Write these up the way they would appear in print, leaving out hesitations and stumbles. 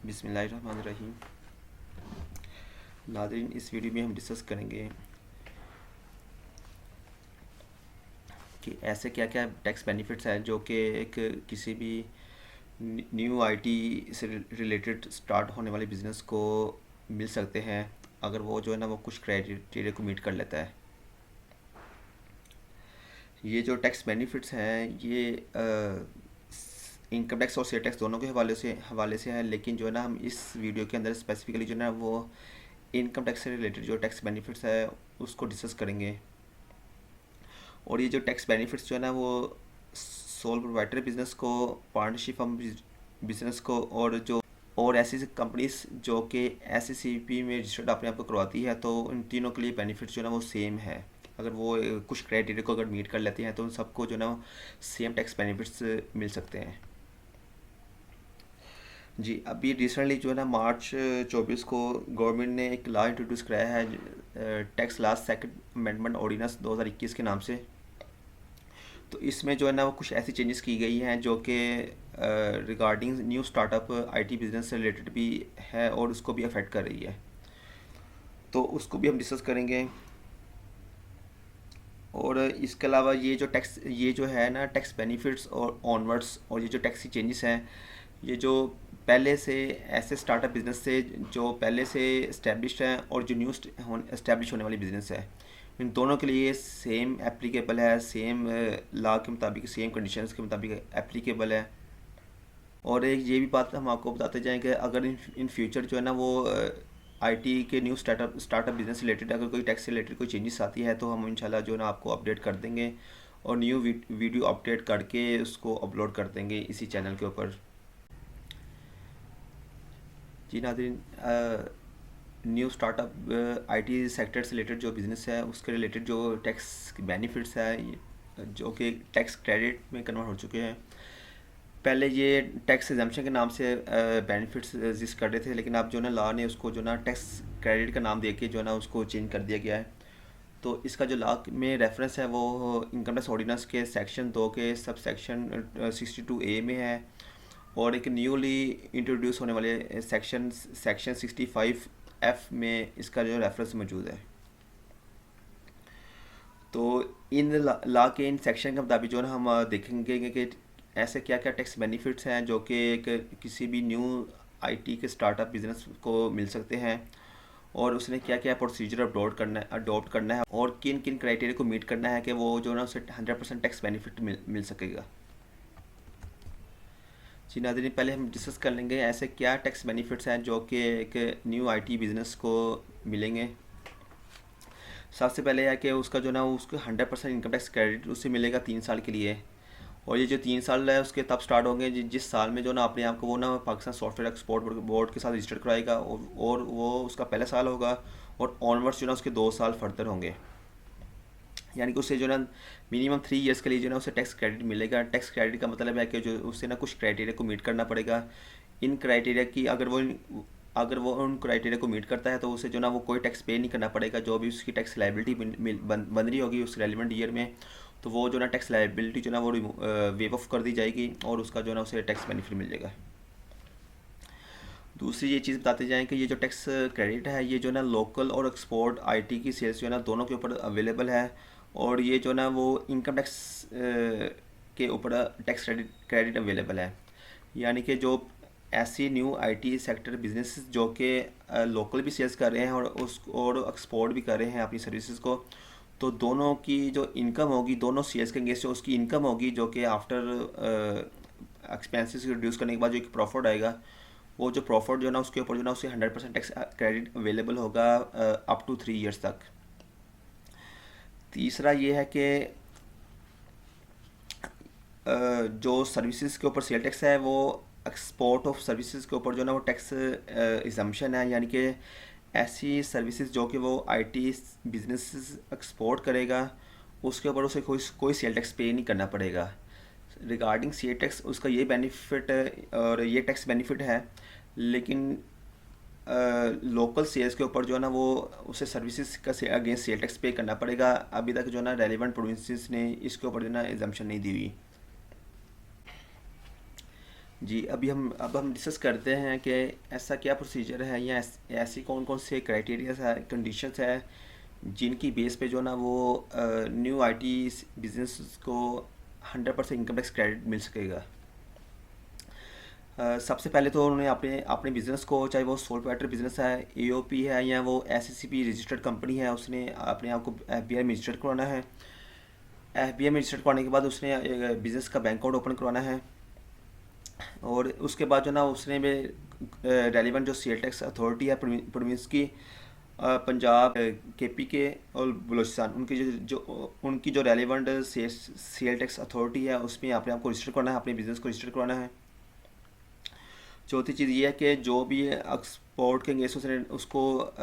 बिस्मिल्लाहिर्रहमानिर्रहीम। नाज़रीन, इस वीडियो में हम डिस्कस करेंगे कि ऐसे क्या क्या टैक्स बेनिफिट्स हैं जो कि एक किसी भी न्यू आईटी से रिलेटेड स्टार्ट होने वाले बिज़नेस को मिल सकते हैं, अगर वो जो है ना वो कुछ क्राइटेरिया को मीट कर लेता है। ये जो टैक्स बेनिफिट्स हैं ये इनकम टैक्स और सेल टैक्स दोनों के हवाले से है, लेकिन जो है ना हम इस वीडियो के अंदर स्पेसिफिकली जो है ना वो इनकम टैक्स से रिलेटेड जो टैक्स बेनिफिट्स है उसको डिस्कस करेंगे। और ये जो टैक्स बेनिफिट्स जो है ना वो सोल प्रोवाइडर बिजनेस को, पार्टनरशिप फर्म बिजनेस को, और ऐसी कंपनीज जो कि SECP में रजिस्टर्ड अपने आप को करवाती है, तो इन तीनों के लिए बेनिफिट्स जो है ना वो सेम है। अगर वो कुछ क्राइटेरिया को अगर मीट कर लेते हैं तो उन सबको जो है ना सेम टैक्स बेनिफिट्स मिल सकते हैं। जी, अभी रिसेंटली जो है ना मार्च 24 को गवर्नमेंट ने एक लॉ इंट्रोड्यूस कराया है, tax law second amendment ordinance 2021 के नाम से। तो इसमें जो है ना वो कुछ ऐसी चेंजेस की गई हैं जो कि regarding new startup IT business से रिलेटेड भी है और उसको भी अफेक्ट कर रही है, तो उसको भी हम डिस्कस करेंगे। और इसके अलावा ये जो है ना टैक्स बेनिफिट्स और ऑनवर्ड्स, और ये जो टैक्स की चेंजेस हैं, ये जो पहले से ऐसे स्टार्टअप बिजनेस से जो पहले से इस्टेब्लिश्ड हैं और जो न्यू इस्टेब्लिश होने वाली बिजनेस है, इन दोनों के लिए सेम एप्लीकेबल है, सेम लॉ के मुताबिक, सेम कंडीशंस के मुताबिक एप्लीकेबल है। और एक ये भी बात हम आपको बताते जाएं कि अगर इन फ्यूचर जो है ना वो आईटी के न्यू स्टार्टअप बिजनेस रिलेटेड अगर कोई टैक्स रिलेटेड कोई चेंजेस आती है तो हम इंशाल्लाह जो है ना आपको अपडेट कर देंगे और न्यू वीडियो अपडेट करके उसको अपलोड कर देंगे इसी चैनल के ऊपर। जी नाज़रीन, न्यू स्टार्टअप आईटी सेक्टर से रिलेटेड जो बिज़नेस है उसके रिलेटेड जो टैक्स बेनिफिट्स है जो कि टैक्स क्रेडिट में कन्वर्ट हो चुके हैं। पहले ये टैक्स एग्जम्पशन के नाम से बेनिफिट्स एग्जिस्ट कर रहे थे, लेकिन अब जो ना लॉ ने उसको जो ना टैक्स क्रेडिट का नाम दे के जो ना उसको चेंज कर दिया गया है। तो इसका जो लॉ में रेफरेंस है वो इनकम टैक्स ऑर्डिनेंस के सेक्शन 2 के सब सेक्शन 62A में है, और एक न्यूली इंट्रोड्यूस होने वाले सेक्शन 65F में इसका जो रेफरेंस मौजूद है। तो इन लॉ के इन सेक्शन के मुताबिक जो है ना हम देखेंगे कि ऐसे क्या क्या टैक्स बेनिफिट्स हैं जो कि किसी भी न्यू आईटी के स्टार्टअप बिजनेस को मिल सकते हैं, और उसने क्या क्या प्रोसीजर अडॉप्ट करना है और किन किन क्राइटेरिया को मीट करना है कि वो जो ना उसे 100% टैक्स बेनिफिट मिल सकेगा। जी नाज़रीन, पहले हम डिस्कस कर लेंगे ऐसे क्या टैक्स बेनिफिट्स हैं जो कि एक न्यू आईटी बिज़नेस को मिलेंगे। सबसे पहले है कि उसका जो ना उसको 100% इनकम टैक्स क्रेडिट उससे मिलेगा 3 साल के लिए। और ये जो 3 साल है उसके तब स्टार्ट होंगे जिस साल में जो ना अपने आप को वो ना पाकिस्तान सॉफ्टवेयर एक्सपोर्ट बोर्ड के साथ रजिस्टर कराएगा, और वो उसका पहला साल होगा, और ऑनवर्ड्स जो ना उसके 2 साल फर्दर होंगे। यानी कि उससे जो ना मिनिमम 3 ईयर्स के लिए जो ना उसे टैक्स क्रेडिट मिलेगा। टैक्स क्रेडिट का मतलब है कि जो उससे ना कुछ क्राइटेरिया को मीट करना पड़ेगा। इन क्राइटेरिया की अगर वो उन क्राइटेरिया को मीट करता है तो उसे जो ना वो कोई टैक्स पे नहीं करना पड़ेगा। जो भी उसकी टैक्स लाइबिलिटी बन रही होगी उस रेलिवेंट ईयर में, तो वो जो ना टैक्स लाइबिलिटी जो ना वो वेव ऑफ कर दी जाएगी और उसका जो ना उसे टैक्स बेनिफिट मिल जाएगा। दूसरी ये चीज़ बताते जाएं कि ये जो टैक्स क्रेडिट है ये जो ना लोकल और एक्सपोर्ट आईटी की सेल्स जो है ना दोनों के ऊपर अवेलेबल है, और ये जो ना वो इनकम टैक्स के ऊपर टैक्स क्रेडिट अवेलेबल है। यानी कि जो ऐसी न्यू आईटी सेक्टर बिजनेस जो कि लोकल भी सेल्स कर रहे हैं और एक्सपोर्ट भी कर रहे हैं अपनी सर्विसेज को, तो दोनों की जो इनकम होगी, दोनों सेल्स के अगेंस्ट जो उसकी इनकम होगी जो कि आफ्टर एक्सपेंसेस रिड्यूस करने के बाद जो एक प्रॉफिट आएगा, वो जो प्रॉफिट जो ना उसके ऊपर जो ना उसे 100% टैक्स क्रेडिट अवेलेबल होगा अप टू 3 ईयर्स तक। तीसरा ये है कि जो सर्विसेज के ऊपर सेल टैक्स है वो एक्सपोर्ट ऑफ सर्विसेज के ऊपर जो ना वो टैक्स एग्जम्पशन है। यानी कि ऐसी सर्विसेज जो कि वो आईटी बिजनेस एक्सपोर्ट करेगा उसके ऊपर उसे कोई सेल टैक्स पे नहीं करना पड़ेगा। रिगार्डिंग सेल टैक्स उसका ये बेनिफिट और ये टैक्स बेनिफिट है, लेकिन लोकल सेल्स के ऊपर जो है ना वो उसे सर्विसेज का अगेंस्ट सेल टैक्स पे करना पड़ेगा। अभी तक जो ना रेलिवेंट प्रोविंसेस ने इसके ऊपर जो ना एग्जम्पशन नहीं दी हुई। जी, अब हम डिस्कस करते हैं कि ऐसा क्या प्रोसीजर है या ऐसी कौन कौन से क्राइटेरियाज है, कंडीशंस है जिनकी बेस पे जो ना वो न्यू आईटी बिजनेस को 100% इनकम टैक्स क्रेडिट मिल सकेगा। सबसे पहले तो उन्होंने अपने अपने बिज़नेस को, चाहे वो सोल प्रोप्राइटर बिज़नेस है, एओपी है या वो एससीसीपी रजिस्टर्ड कंपनी है, उसने अपने आप को एफबीआई में रजिस्टर्ड करवाना है। एफबीआई में रजिस्टर्ड करवाने के बाद उसने बिज़नेस का बैंक अकाउंट ओपन करवाना है। और उसके बाद जो ना उसने में रेलिवेंट जो सेल टैक्स अथॉरिटी है प्रोविंस की, पंजाब, केपी के और बलूचिस्तान, उनकी जो रेलिवेंट सेल टैक्स अथॉरिटी है उसमें अपने आप को रजिस्टर करना है, अपने बिज़नेस को रजिस्टर करवाना है। चौथी चीज़ ये है कि जो भी एक्सपोर्ट के अगेंस्ट उसको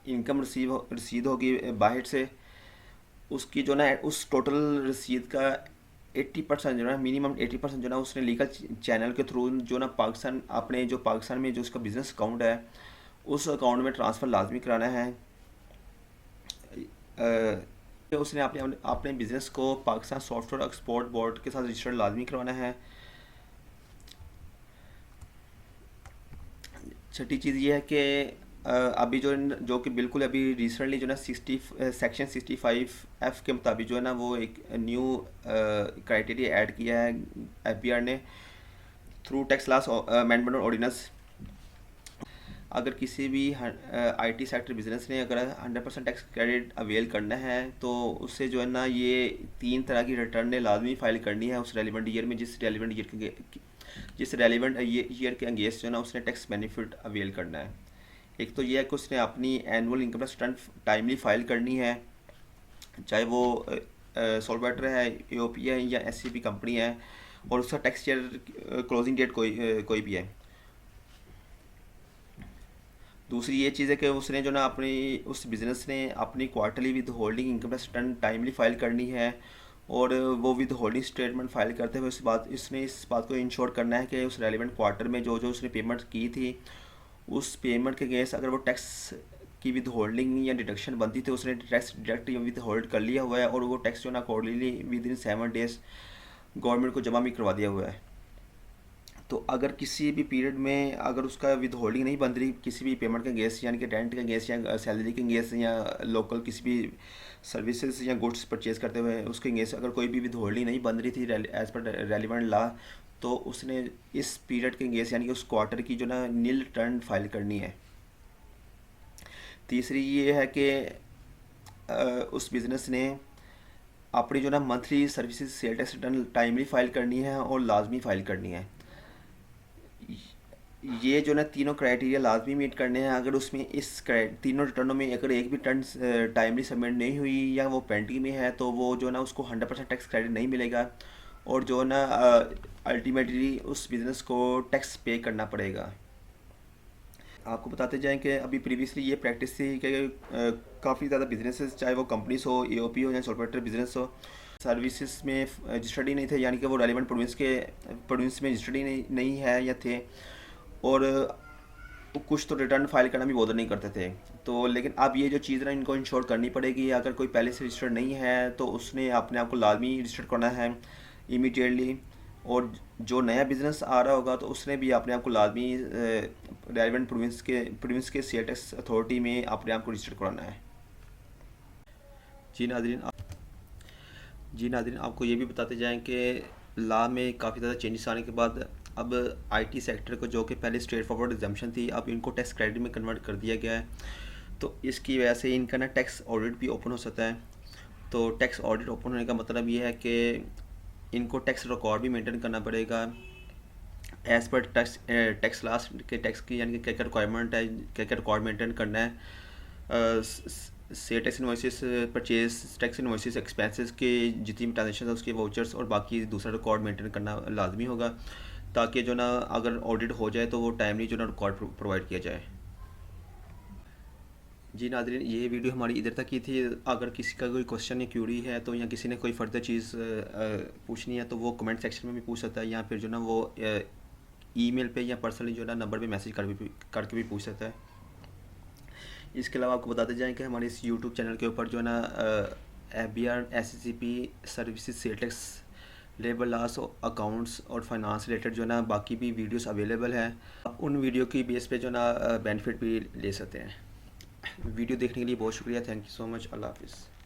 इनकम रसीद होगी बाहर से, उसकी जो ना उस टोटल रसीद का 80% जो ना, मिनिमम 80% जो ना उसने लीगल चैनल के थ्रू जो ना पाकिस्तान, अपने जो पाकिस्तान में जो उसका बिज़नेस अकाउंट है उस अकाउंट में ट्रांसफ़र लाजमी कराना है। उसने अपने अपने बिज़नेस को पाकिस्तान सॉफ्टवेयर एक्सपोर्ट बोर्ड के साथ रजिस्टर्ड लाजमी करवाना है। छठी चीज़ ये है कि अभी जो कि बिल्कुल अभी रिसेंटली जो ना सेक्शन 65F के मुताबिक जो है ना वो एक न्यू क्राइटेरिया ऐड किया है एफबीआर ने through tax laws amendment ordinance. अगर किसी भी आईटी सेक्टर बिजनेस ने अगर 100% टैक्स क्रेडिट अवेल करना है तो उससे जो है ना ये 3 तरह की रिटर्न लाजमी फाइल करनी है उस रेलिवेंट ईयर में, जिस रेलिवेंट ईयर के अगेंस्ट जो है ना उसने टैक्स बेनिफिट अवेल करना है। एक तो ये है कि उसने अपनी annual income tax return timely file करनी है, चाहे वो सोल प्रोप्राइटर है, एओपी है या एससीपी कंपनी है, और उसका टैक्स ईयर क्लोजिंग डेट कोई भी है। दूसरी ये चीज़ है कि उसने जो ना अपनी उस बिज़नेस ने अपनी quarterly with holding income tax return timely file करनी है, और वो विद होल्डिंग स्टेटमेंट फाइल करते हुए इस बात को इंश्योर करना है कि उस रेलिवेंट क्वार्टर में जो जो उसने पेमेंट की थी उस पेमेंट के अगेंस्ट अगर वो टैक्स की विद होल्डिंग या डिडक्शन बनती थी उसने टैक्स डिडक्ट या विद होल्ड कर लिया हुआ है, और वो टैक्स जो ना accordingly with in 7 days government को जमा भी करवा दिया हुआ है। तो अगर किसी भी पीरियड में अगर उसका विद होल्डिंग नहीं बन रही किसी भी पेमेंट के अगेंस्ट, यानी कि रेंट के अगेंस्ट या सैलरी के अगेंस्ट या लोकल किसी भी सर्विसेज या गुड्स परचेज करते हुए उसके अगेंस्ट अगर कोई भी विद होल्डिंग नहीं बन रही थी एज पर रेलिवेंट लॉ, तो उसने इस पीरियड के अगेंस्ट यानी कि उस क्वार्टर की जो ना नील रिटर्न फाइल करनी है। तीसरी ये है कि उस बिज़नेस ने अपनी जो ना monthly services sale tax return timely file करनी है और लाजमी फाइल करनी है। ये जो ना तीनों क्राइटेरिया लाजमी मीट करने हैं। अगर उसमें तीनों रिटर्नों में अगर एक भी रिटर्न टाइमली सबमिट नहीं हुई या वो पेंडिंग में है तो वो जो ना उसको 100% टैक्स क्रेडिट नहीं मिलेगा, और जो ना अल्टीमेटली उस बिज़नेस को टैक्स पे करना पड़ेगा। आपको बताते जाएं कि अभी प्रीवियसली ये प्रैक्टिस थी कि काफ़ी ज़्यादा बिजनेसेस, चाहे वो कंपनीज हो, एओपी हो या सोल प्रोप्राइटर बिजनेस हो, सर्विसेज में रजिस्टर्ड ही नहीं थे, यानी कि वो रेलिवेंट प्रोविंस में रजिस्टर्ड ही नहीं है या थे, और कुछ तो रिटर्न फाइल करना भी बॉदर नहीं करते थे। तो लेकिन अब ये जो चीज़ ना इनको इंश्योर करनी पड़ेगी, अगर कोई पहले से रजिस्टर्ड नहीं है तो उसने अपने आप को लाजमी रजिस्टर करना है इमीडिएटली, और जो नया बिज़नेस आ रहा होगा तो उसने भी अपने आप को लाजमी रेलिवेंट प्रोविंस के सेल टैक्स अथॉरिटी में अपने आप को रजिस्टर कराना है। जी नाज़रीन, आपको ये भी बताते जाएं कि लॉ में काफ़ी ज़्यादा चेंजेस आने के बाद अब आईटी सेक्टर को, जो कि पहले स्ट्रेट फॉरवर्ड एग्जाम्पशन थी, अब इनको टैक्स क्रेडिट में कन्वर्ट कर दिया गया है। तो इसकी वजह से इनका ना टैक्स ऑडिट भी ओपन हो सकता है। तो टैक्स ऑडिट ओपन होने का मतलब ये है कि इनको टैक्स रिकॉर्ड भी मेंटेन करना पड़ेगा एज़ पर टैक्स लास्ट के टैक्स की, यानी कि क्या क्या रिक्वायरमेंट है, क्या क्या रिकॉर्ड मेंटेन करना है। से tax invoices, purchase tax invoices, expenses के जितनी भी ट्रांजेक्शन है उसके वाउचर्स और बाकी दूसरा रिकॉर्ड मेंटेन करना लाजमी होगा, ताकि जो ना अगर ऑडिट हो जाए तो वो टाइमली जो ना रिकॉर्ड प्रोवाइड किया जाए। जी नाज़रीन, ये वीडियो हमारी इधर तक की थी। अगर किसी का कोई क्वेश्चन या क्यूरी है तो, या किसी ने कोई फर्दर चीज़ पूछनी है तो वो कमेंट सेक्शन में भी पूछ सकता है, या फिर जो ना वो ईमेल पे या पर्सनली जो ना नंबर पे मैसेज करके भी पूछ सकता है। इसके अलावा आपको बताते जाएं कि हमारे इस यूट्यूब चैनल के ऊपर जो ना FBR SCCP services sale tax labour laws accounts और फाइनेंस रिलेटेड जो ना बाकी भी वीडियोस अवेलेबल हैं। आप उन वीडियो की बेस पे जो ना बेनिफिट भी ले सकते हैं। वीडियो देखने के लिए बहुत शुक्रिया। Thank you so much. अल्लाह हाफिज़।